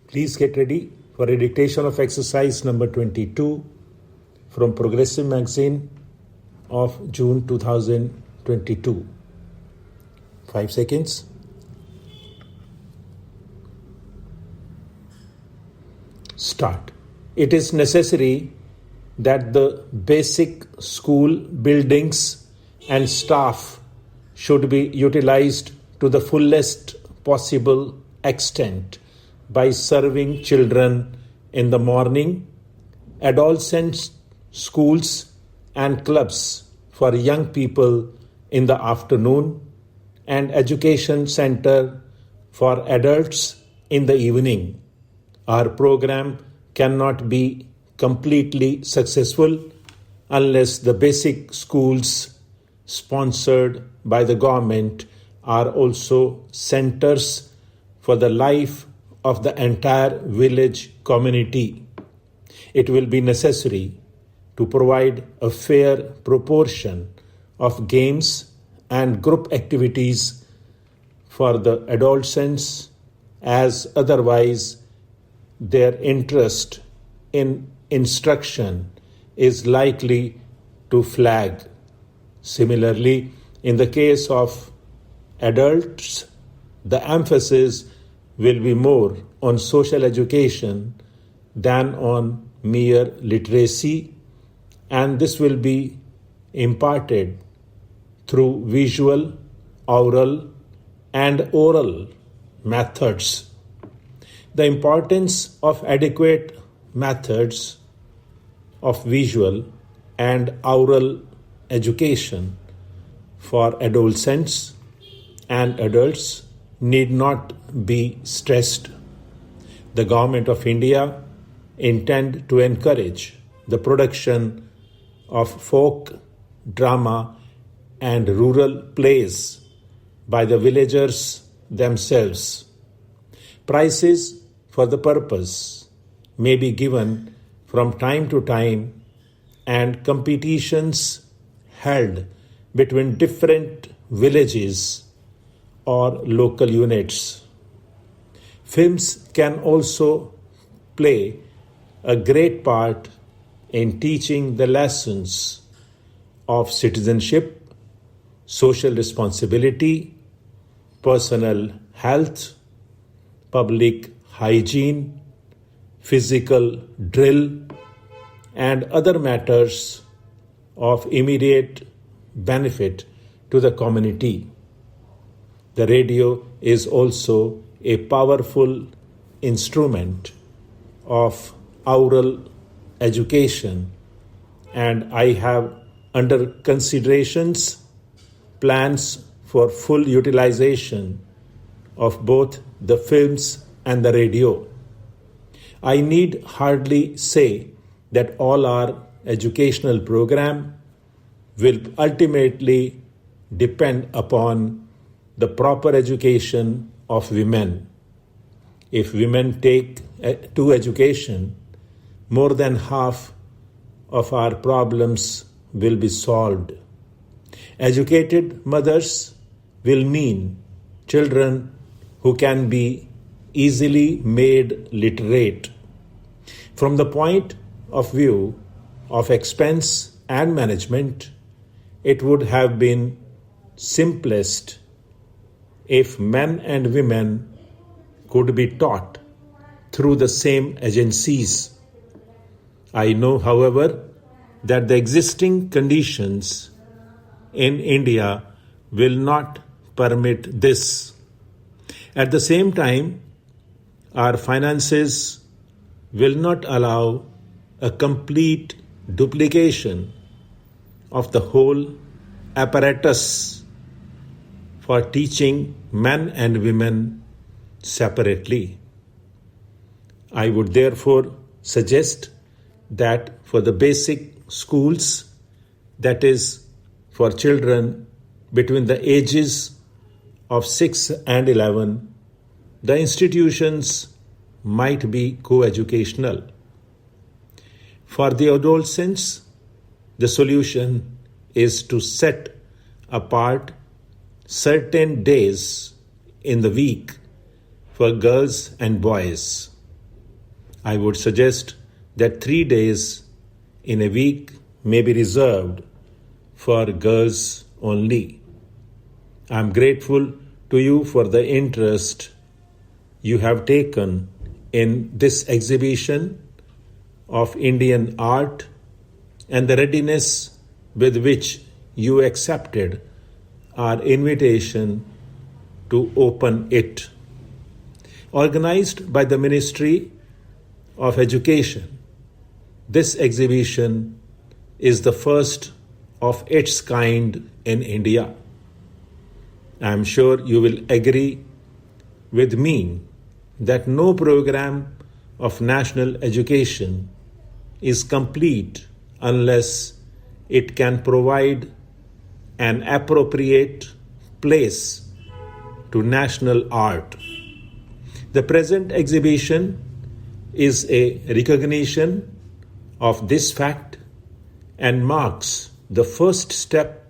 Please get ready for a dictation of exercise number 22 from Progressive Magazine of June 2022. 5 seconds. Start. It is necessary that the basic school buildings and staff should be utilized to the fullest possible extent by serving children in the morning, adolescent schools and clubs for young people in the afternoon, and education center for adults in the evening. Our program cannot be completely successful unless the basic schools sponsored by the government are also centers for the life of the entire village community. It will be necessary to provide a fair proportion of games and group activities for the adolescents, as otherwise their interest in instruction is likely to flag. Similarly, in the case of adults, the emphasis will be more on social education than on mere literacy, and this will be imparted through visual, oral, and oral methods. The importance of adequate methods of visual and oral education for adolescents and adults need not be stressed. The Government of India intends to encourage the production of folk drama and rural plays by the villagers themselves. Prizes for the purpose may be given from time to time, and competitions held between different villages or local units. Films can also play a great part in teaching the lessons of citizenship, social responsibility, personal health, public hygiene, physical drill, and other matters of immediate benefit to the community. The radio is also a powerful instrument of oral education, and I have under considerations plans for full utilization of both the films and the radio. I need hardly say that all our educational program will ultimately depend upon the proper education of women. If women take to education, more than half of our problems will be solved. Educated mothers will mean children who can be easily made literate. From the point of view of expense and management, it would have been simplest if men and women could be taught through the same agencies. I know, however, that the existing conditions in India will not permit this. At the same time, our finances will not allow a complete duplication of the whole apparatus for teaching men and women separately. I would therefore suggest that for the basic schools, that is, for children between the ages of 6 and 11, the institutions might be co-educational. For the adolescents, the solution is to set apart certain days in the week for girls and boys. I would suggest that 3 days in a week may be reserved for girls only. I am grateful to you for the interest you have taken in this exhibition of Indian art and the readiness with which you accepted our invitation to open it. Organized by the Ministry of Education, this exhibition is the first of its kind in India. I am sure you will agree with me that no program of national education is complete unless it can provide an appropriate place to national art. The present exhibition is a recognition of this fact and marks the first step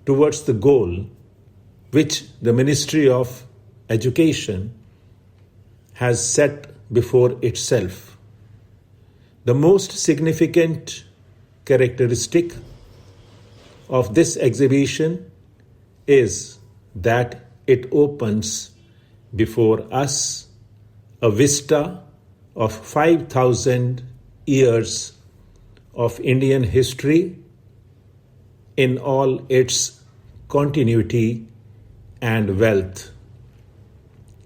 towards the goal which the Ministry of Education has set before itself. The most significant characteristic of this exhibition is that it opens before us a vista of 5,000 years of Indian history in all its continuity and wealth.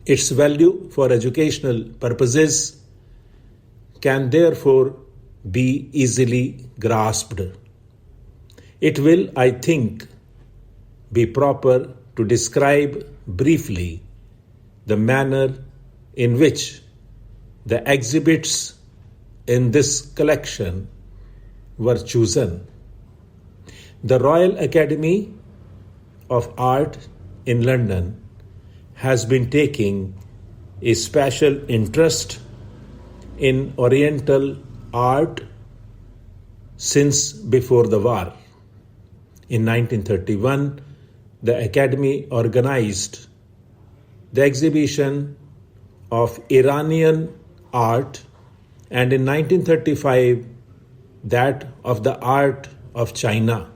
Its value for educational purposes can therefore be easily grasped. It will, I think, be proper to describe briefly the manner in which the exhibits in this collection were chosen. The Royal Academy of Art in London has been taking a special interest in Oriental art since before the war. In 1931, the Academy organized the exhibition of Iranian art, and in 1935, that of the art of China.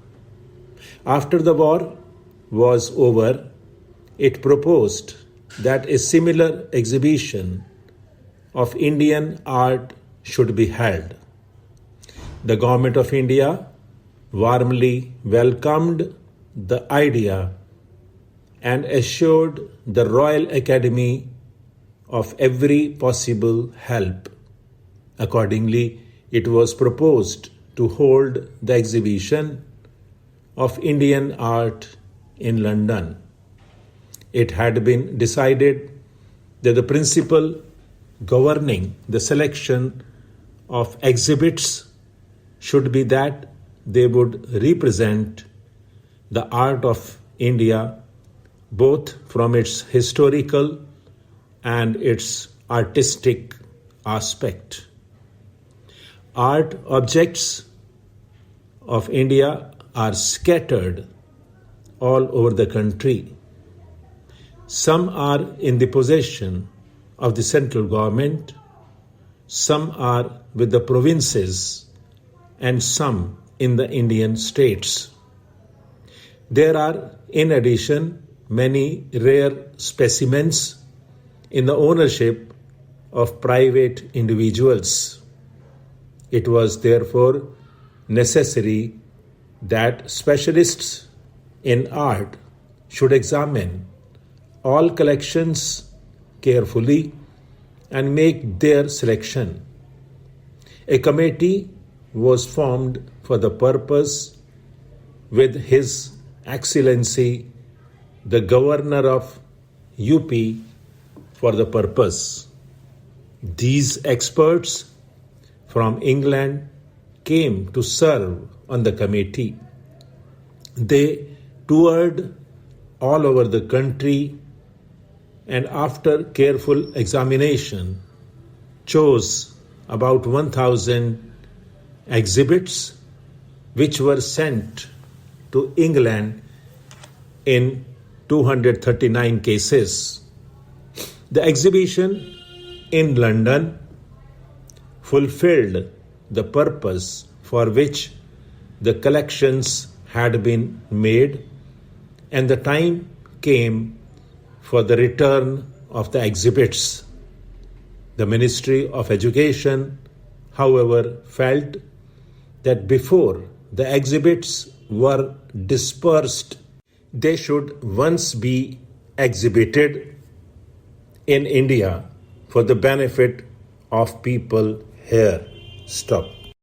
After the war was over, it proposed that a similar exhibition of Indian art should be held. The Government of India warmly welcomed the idea and assured the Royal Academy of every possible help. Accordingly, it was proposed to hold the exhibition of Indian art in London. It had been decided that the principle governing the selection of exhibits should be that they would represent the art of India both from its historical and its artistic aspect. Art objects of India are scattered all over the country. Some are in the possession of the central government, some are with the provinces, and some in the Indian states. There are, in addition, many rare specimens in the ownership of private individuals. It was therefore necessary that specialists in art should examine all collections carefully and make their selection. A committee was formed for the purpose with His Excellency the Governor of UP for the purpose. These experts from England came to serve on the committee. They toured all over the country and after careful examination chose about 1,000 exhibits which were sent to England in 239 cases. The exhibition in London fulfilled the purpose for which the collections had been made, and the time came for the return of the exhibits. The Ministry of Education, however, felt that before the exhibits were dispersed, they should once be exhibited in India for the benefit of people here. Stop.